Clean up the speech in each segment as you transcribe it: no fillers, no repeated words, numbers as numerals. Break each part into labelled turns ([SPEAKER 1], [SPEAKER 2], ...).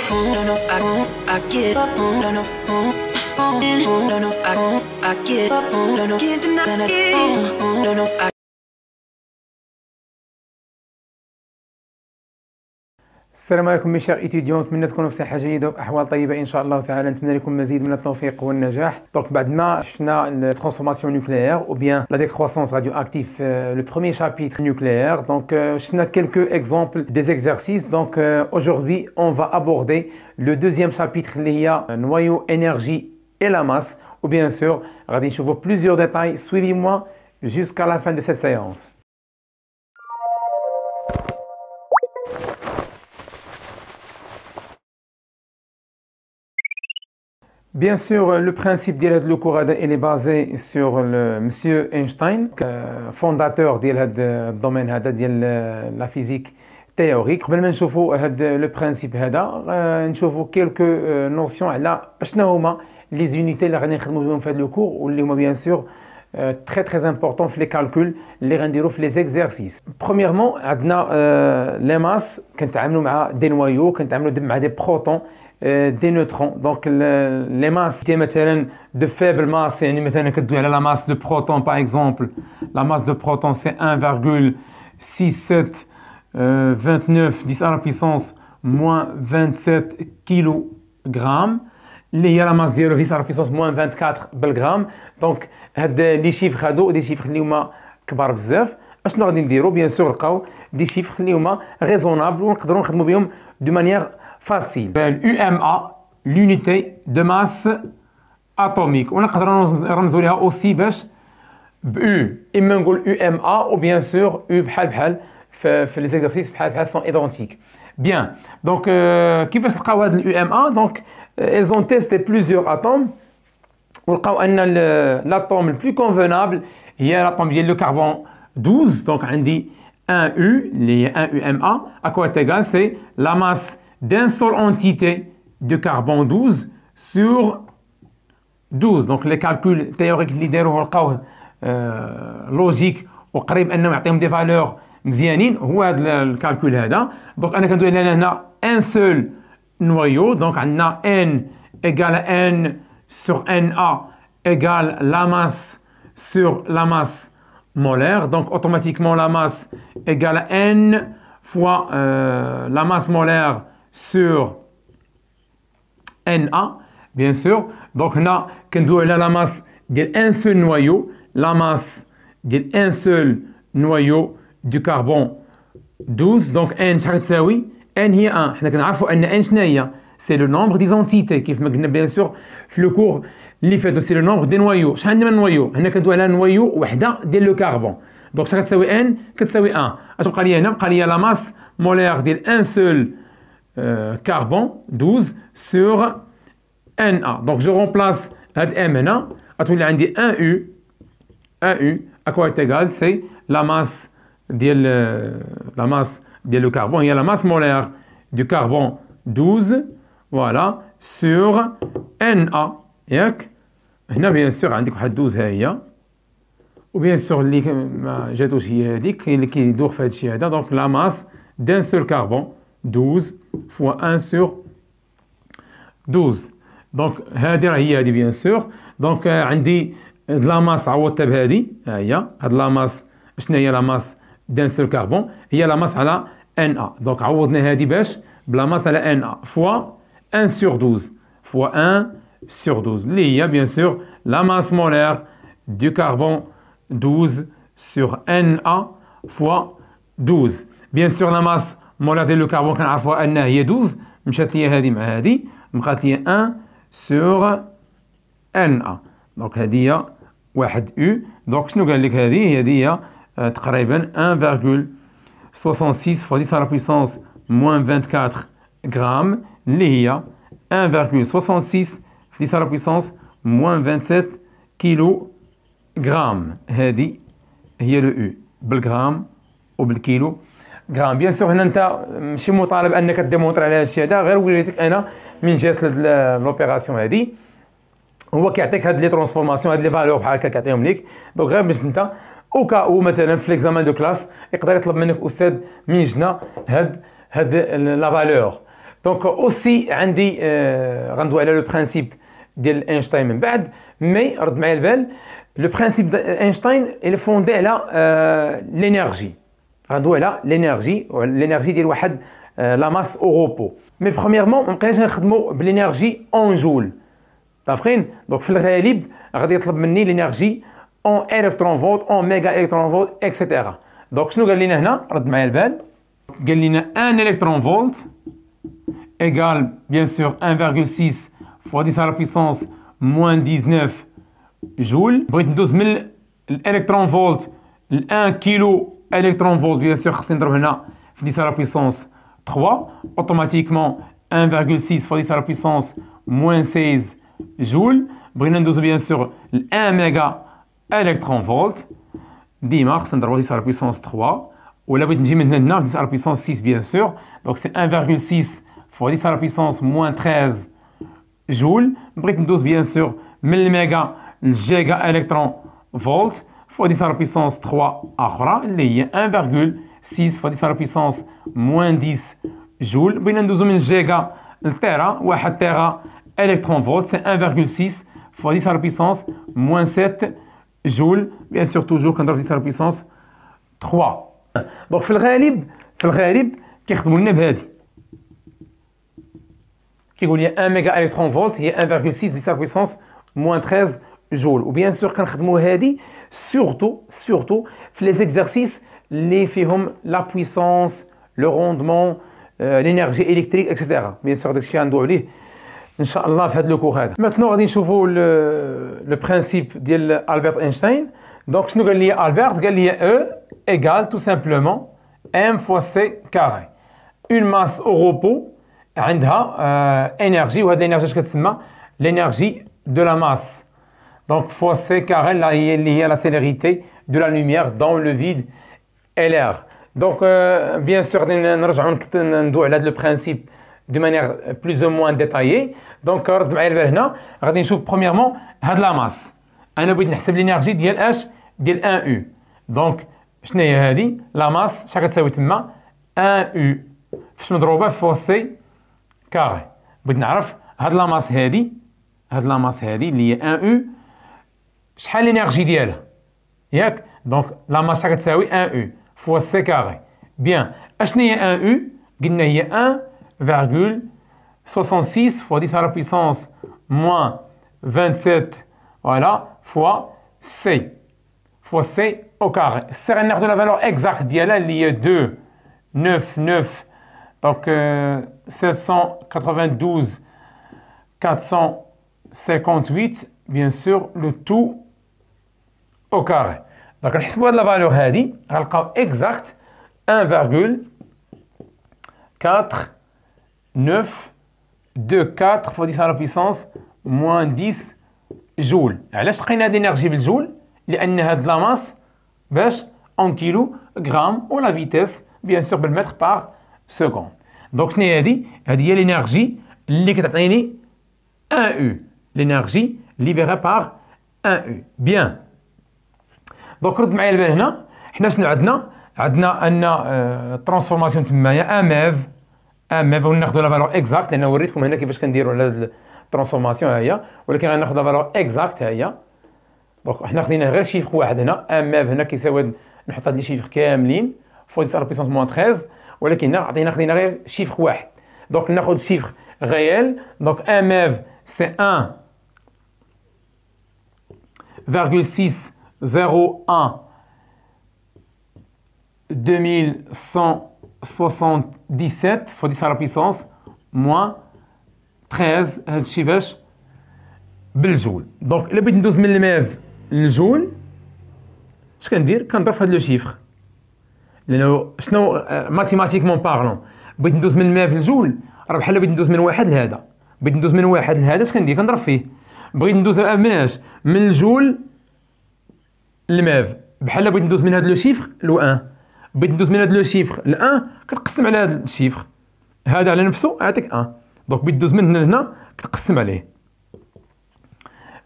[SPEAKER 1] No, no, I get up. No, no, no, no, I get up. No, no, can't deny it. No, no,
[SPEAKER 2] السلام عليكم mes chers étudiants، نتمنى تكونوا في صحة جيدة وأحوال طيبة إن شاء الله تعالى. نتمنى لكم مزيد من التوفيق والنجاح. Donc بعد ما شفنا la transformation nucléaire ou bien la décroissance radioactive, le premier chapitre nucléaire, donc شفنا quelques exemples des exercices. Donc aujourd'hui on va aborder le deuxième chapitre اللي هي noyau, énergie et la masse. Ou bien sûr غادي نشوفوا plusieurs détails. Suivez-moi jusqu'à la fin de cette séance. Bien sûr, le principe de cours est basé sur monsieur Einstein, fondateur de domaine de la physique théorique. قبل ما نشوفوا هذا le principe هذا نشوفوا quelques notions على شنو هما les unités اللي غادي نخدموا بهم في هذا le cours واللي هما bien sûr très important في les calculs اللي غنديروا في les exercices. Premièrement, عندنا les masses كنتعاملوا مع des noyaux, كنتعاملوا مع des protons, des neutrons. Donc les masses مثلا de faible masse, يعني مثلا كتدوي على la masse de proton par exemple. La masse de proton c'est 1,6729 10 à la puissance moins 27 kg. اللي هي la masse ديالو 10 à la puissance moins 24 بالغرام. دونك هاد لي شيفر هادو دي شيفر اللي هما كبار بزاف. اشنو غادي نديرو؟ بيان سور نلقاو دي شيفر اللي هما ريزونابل ونقدروا نخدموا بهم دو مانيير facile. l'UMA, l'unité de masse atomique. ونقدروا نرمزوا لها aussi باش بU. إما نقول UMA ou bien sûr U بحال في les exercices بحال sont identiques. Bien. Donc كيفاش لقاو هاد l'UMA؟ Donc ils ont testé plusieurs atomes ولقاو أن l'atome le plus convenable هي l'atome ديال le carbone 12. Donc عندي 1U اللي هي 1UMA. À quoi est égal? C'est la masse d'un seule entité de carbone 12 sur 12. Donc les calculs théoriques اللي داروه لقاوه لوجيك وقريب انه يعطيهم دي فالور مزيانين هو هذا الكالكول هذا. دونك انا كندوي لنا هنا ان سول نويو. دونك عندنا n égale n sur na égale la masse sur la masse molaire. Donc automatiquement la masse égale n fois la masse molaire sur Na, bien sûr. Donc هنا كندوي على la masse ديال un seul noyau, la masse ديال un seul noyau du carbone 12. donc n شحال تساوي؟ n هي 1. حنا كنعرفوا ان n شنو هي؟ c'est le nombre des entités كيف ما قلنا bien sûr في le cours اللي فاتو. c'est le nombre des noyaux. شحال عندنا من noyau؟ هنا كندوي على نويو وحده ديال لو كربون. دونك شحال كتساوي n؟ كتساوي 1. اش بقى لي هنا؟ بقى لي la masse molaire ديال un seul carbone 12 sur Na. Donc je remplace هاد M هنا غتولي عندي 1U. 1U à quoi est égal? C'est la masse ديال le carbone, هي la masse molaire du carbone 12 voilà sur Na. ياك هنا bien sûr عندك واحد 12 ها هي وبيان سور اللي ما جاتوش هي هذيك اللي كيدور في هذا الشيء هذا. donc la masse d'un seul carbone 12 fois 1 sur 12. donc هذه راه هي هذه bien sûr. donc عندي هاد لا ماس عوضتها بهذه ها هي. هاد لا ماس شنو هي؟ لا ماس دان سول كربون هي لا ماس على Na. donc عوضنا هذه باش بلا ماس على Na fois 1 sur 12 fois 1 sur 12 اللي هي bien sûr la masse molaire du carbone 12 sur Na fois 12. bien sûr la masse molaire ديال لو كربون كنعرفوها انها هي 12. مشات لي هذه مع هذه بقات لي 1 سور Na. دونك هذه هي واحد U. دونك شنو قال لك هذه هي تقريبا 1,66 fois 10 à la puissance moins 24 غرام اللي هي 1,66 fois 10 à la puissance moins 27 كيلو غرام. هذه هي لو U بالغرام وبالكيلو غرام. بيان سور هنا انت ماشي مطالب انك تديمونطري على هذا الشيء هذا، غير وريتك انا من جهه لوبيراسيون هذه. هو كيعطيك هاد لي ترانسفورماسيون، هاد لي فالور بحال هكا كيعطيهم ليك. دونك غير باش انت او كاو مثلا في ليكزامان دو كلاس يقدر يطلب منك استاذ من جنا هاد لا فالور. دونك اوسي عندي غندوي على لو برانسيب ديال اينشتاين من بعد. مي رد معايا البال لو برانسيب اينشتاين اللي فوندي على لينيرجي. غندوي على لينيرجي ديال واحد لا ماس او روبو. مي برومييرمون ما بقيناش نخدموا بالانرجي اون جول، متفقين؟ دونك في الغالب غادي يطلب مني لينيرجي اون الكترون فولت اون ميغا الكترون فولت اكسيتيرا. دونك شنو قال لنا هنا؟ رد معايا البال، قال لنا 1 الكترون فولت égale bien sûr 1,6 fois 10 à la puissance moins 19 جول. بغيت ندوز من الالكترون فولت ل 1 كيلو الكترون فولت، bien sûr خصني نضرب هنا في 10 à la puissance 3 automatiquement 1,6 fois 10 à la puissance moins 16 جول. بغينا ندوز bien sûr ل 1 ميغا الكترون فولت، ديما خصنا نضربو 10 à la puissance 3. ولا بغيت نجي من هنا 10 à la puissance 6 bien sûr، donc c'est 1,6 fois 10 à la puissance moins 13 جول. بغيت ندوز bien sûr من الميغا للجيجا الكترون فولت fois 10 à la puissance 3 اخرى اللي هي 1,6 fois 10 à la puissance moins 10 جول. بغينا ندوزو من الجيجا للتيرا، 1 تيرا الكترون فولت c'est 1,6 fois 10 à la puissance moins 7 جول. bien sûr toujours كنضرب 10 à la puissance 3. دونك في الغالب كيخدموا لنا بهادي، كيقول لي 1 ميغا الكترون فولت هي 1,6 10 puissance moins 13 جول. وبيان سور كنخدموا هادي سورتو في لي زيكزارسيس اللي فيهم لا بويسونس لو روندمون لينيرجي الكتريك اكسيتيرا. بيان سور داكشي غندويو عليه ان شاء الله في هذا لو كور هذا. ماتنو غادي نشوفوا لو برانسيب ديال البرت اينشتاين. دونك شنو قال لي البرت؟ قال لي E égale tout simplement m fois c carré. Une masse au repos عندها énergie، وهاد l'énergie اش كتسمى؟ l'énergie de la masse. Donc fois c carré اللي هي la célérité de la lumière dans le vide et l'air. Donc bien sûr نرجعوا ندوي على هاد لو برانسيب de manière plus ou moins détaillée. Donc رد معايا البال هنا غادي نشوف premièrement هاد لا ماس. انا بغيت نحسب l'énergie ديال اش؟ ديال 1 u. دونك شنو هي هادي؟ لا ماس شحال كتساوي تما؟ 1 u فاش مضروبه في فوا سي كاري. بغيت نعرف هاد لا ماس هادي اللي هي 1 u شحال الانرجي ديالها، ياك؟ دونك لا ماس شحال كتساوي 1 u فوا سي كاري. بيان اشنو هي 1 u؟ قلنا هي 1,66 fois 10 à la puissance moins 27 voilà fois c au carré. C'est la valeur exacte ديالها اللي هي 2,99 donc 792 458 bien sûr le tout au carré. Donc نحسبوا هاد لا فالور هادي غنلقاو exact 1,4924 fois 10 à la puissance moins 10 جول. علاش لقينا هاد الانرجي بالجول؟ لان هاد لا ماس باش اون كيلو غرام و لا فيتيس بيان سور بالمتر بار سكوند. دونك شنو هي هادي؟ هادي هي الانرجي اللي كتعطيني 1 u، الانرجي ليبيري بار 1 u. بيان دونك رد معايا البال هنا، حنا شنو عندنا ان ترانسفورماسيون تمايا اميف وناخذوا لا فالور اكزاكت، لان وريتكم هنا كيفاش كنديروا على هاد الترانسفورماسيون ها هي، ولكن غناخذ لا فالور اكزاكت ها هي. دونك حنا خدينا غير شيفر واحد هنا، اميف هنا كيساوي نحط هاد لي شيفر كاملين فوا 10 على بيسونس موان 13، ولكن خدينا غير شيفر واحد. دونك ناخذ شيفر غيال، دونك اميف سي 1,601 2177 fois 10 à la puissance moins 13. هادشي باش بالجول. دونك الا بغيت ندوز من الميف للجول اش كندير؟ كنضرب في هاد لو شيفر، لانه شنو ماتيماتيكمون بارلون بغيت ندوز من الميف للجول راه بحال بغيت ندوز من واحد لهذا. بغيت ندوز من واحد لهذا اش كندير؟ كنضرب فيه. بغيت ندوز مناش؟ من الجول للميف، بحال بغيت ندوز من هاد لو شيفر لو 1. بغيت ندوز من هاد لو شيفر ل 1 كتقسم على هاد الشيفر هذا على نفسه يعطيك 1. دونك بغيت ندوز من هنا كتقسم عليه.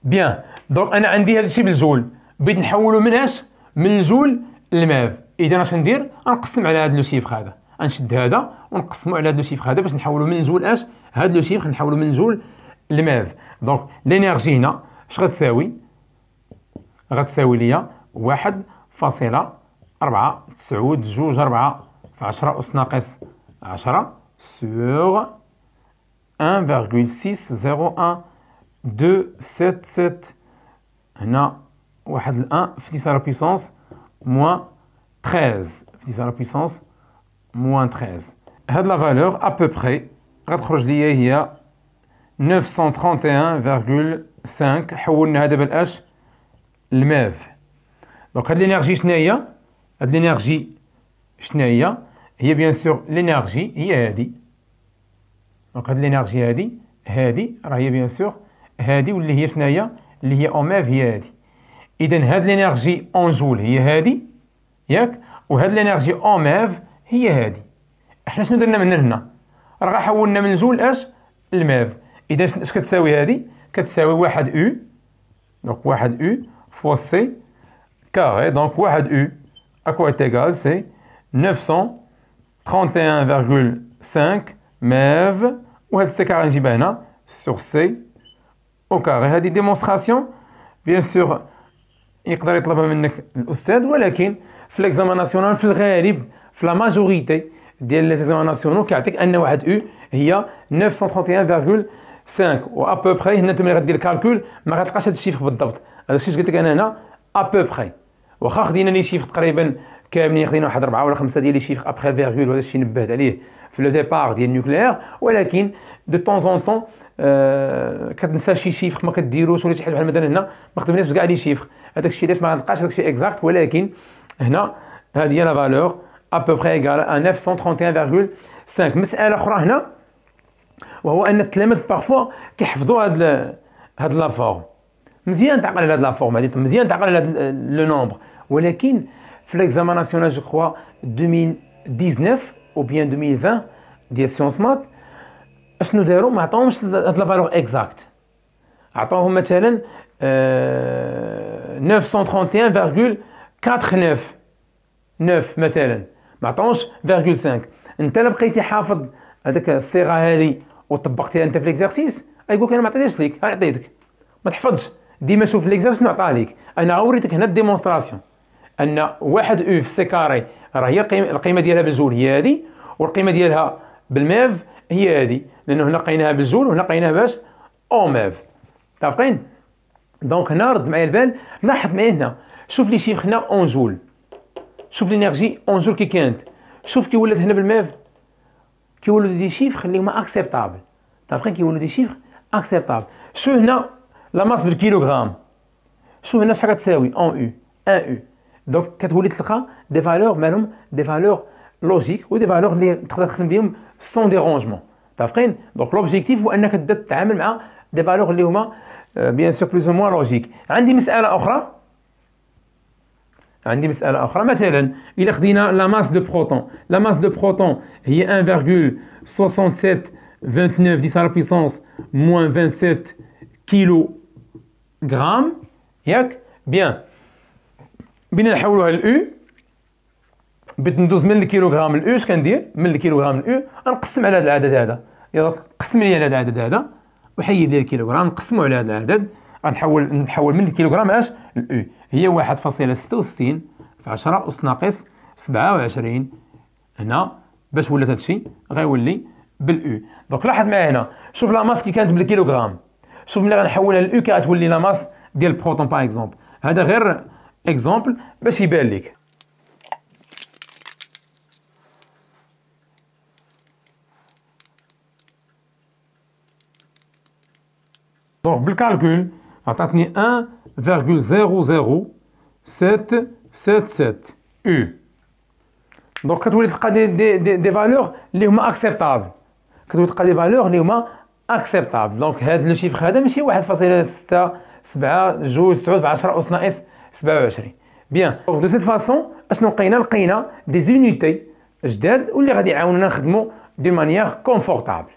[SPEAKER 2] بيان دونك انا عندي هذا الشيء بالجول، بغيت نحولو مناش؟ من الجول للميف. اذا اش ندير؟ غنقسم على هذا لو شيفر هذا، غنشد هذا ونقسمو على هذا لو شيفر هذا باش نحولو من جول اش، هذا لو شيفر نحولو من جول لماف. دونك لينيرجي هنا اش غتساوي؟ غتساوي ليا 1.492 في 10 أس ناقص 10 سور 1.601.277. هنا واحد الان في 10 على بيسونس موان 13 في 10 على بيسونس موان 13. هاد لا فالور ا بو بري غتخرج ليا هي 931.5. حولنا هذا بالاش الماف. دونك هاد لينيرجي شناهي؟ هاد لينيرجي شناهي؟ هي بيان سور لينيرجي هي هادي. دونك هاد لينيرجي هادي راه هي بيان سور هادي، واللي هي شناهي؟ اللي هي او ماف هي هادي. اذا هاد لينيرجي اون جول هي هادي ياك، وهاد لينيرجي اون ماف هي هادي. احنا شنو درنا من هنا؟ راه حولنا من جول اش الماف. اذا اش كتساوي هادي؟ كتساوي 1 او. دونك 1 او فوا سي كاري. دونك 1 او اكوا تيغال سي 931.5 ماف، وهاد سي كاري نجيبها هنا سور سي او كاري. هادي ديمونستراسيون بيان سور يقدر يطلبها منك الاستاذ، ولكن في ليكزامان ناسيونال في الغالب في لا ماجوريتي ديال لي زيكزامان ناسيونال كيعطيك ان 1 او هي 931.5 و ا بو بري. هنا انت ملي غدير الكالكول ما غتلقاش هاد الشيفر بالضبط. هذا الشيء قلت لك انا هنا ا بو بري، واخا خدينا لي شيفر تقريبا كاملين، خدينا واحد 4 ولا 5 ديال لي شيفر ابخي الفيرغول، وهذا الشيء نبهت عليه في لو ديبار ديال النوكليير. ولكن دو طون زون طون كتنسى شي شيفر ما كديروش، ولا شي حاجه بحال مثلا هنا ما خدمناش بكاع لي شيفر. هذاك الشيء علاش ما غنلقاش داك الشيء اكزاكت، ولكن هنا هذه هي لا فالور ا بو بري ايكال ا 931.5. مساله اخرى هنا وهو ان التلاميذ بارفوا كيحفظوا هاد لا فورم مزيان، تعقل على هاد لا فورم هادي مزيان، تعقل على هاد لو نومبر. ولكن في ليكزامان ناسيونال جو كخوا 2019 او بيان 2020 ديال سيونس مات اشنو داروا؟ ما عطاوهمش هاد لا فالور اكزاكت، عطاوهم مثلا 931.49 مثلا، ما عطاوش 0.5. انت الا بقيتي حافظ هذاك الصيغه هذه وطبقتيها انت في ليكزارسيس غيقول لك انا ما عطيتهاش ليك، عطيتك ما تحفظش. ديما شوف ليكزارسيس شنو عطاه ليك. انا وريتك هنا الديمونستراسيون ان 1 او في سي كاري راه هي القيمه ديالها بالجول هي هذه، والقيمه ديالها بالماف هي هذه، لانه هنا لقيناها بالجول وهنا لقيناها باش او ماف. متفقين؟ دونك هنا رد معايا البال، لاحظ معايا هنا، شوف لي شيفر هنا اون جول، شوف لينيرجي اون جول كي كانت، شوف كي ولات هنا بالماف كيولوا دي شيفر اللي هما اكسبتابل. متفقين؟ كيولوا دي شيفر اكسبتابل. شو هنا لا ماس بالكيلوغرام، شو هنا شحال كتساوي اون او 1 او. دونك كتولي تلقى دي فالور مالهم دي فالور لوجيك ودي فالور اللي تقدر تخدم بهم سون ديرونجمون. متفقين؟ دونك لوبجيكتيف هو انك تبدا تتعامل مع دي فالور اللي هما بيان سور بلوز او موان لوجيك. عندي مساله اخرى، مثلا الا خدينا لا ماس دو بروتون، لا ماس دو بروتون هي 1.6729 10 على بيسونس موان 27 كيلو غرام ياك. بيان بينا نحولوها للاو، بغيت ندوز من الكيلوغرام للاو، اش كندير؟ من الكيلوغرام للاو غنقسم على هذا العدد هذا، يلا قسم لي على هذا العدد هذا وحيد لي الكيلوغرام، نقسمو على هذا العدد، غنحول من الكيلوغرام اش للاو، هي 1.66 في 10 أس ناقص 27. هنا باش ولات هادشي غيولي بالاو. دونك لاحظ معايا هنا، شوف لا ماس كي كانت بالكيلوغرام، شوف ملي غنحولها للاو كي غتولي لا ماس ديال البروتون باغ اكزومبل. هذا غير اكزومبل باش يبان لك. دونك بالكالكول عطاتني 1.00777 او. دونك كتولي تلقى دي فالور اللي هما اكسبتابل، كتولي تلقى دي فالور اللي هما اكسبتابل. دونك هذا لو شيفر هذا ماشي 1.672 في 10 أس ناقص 27. بيان دونك دو سيت فاسون اشنو لقينا دي زونيتي جداد واللي غادي يعاونونا نخدمو دي مانيير كونفورتابل.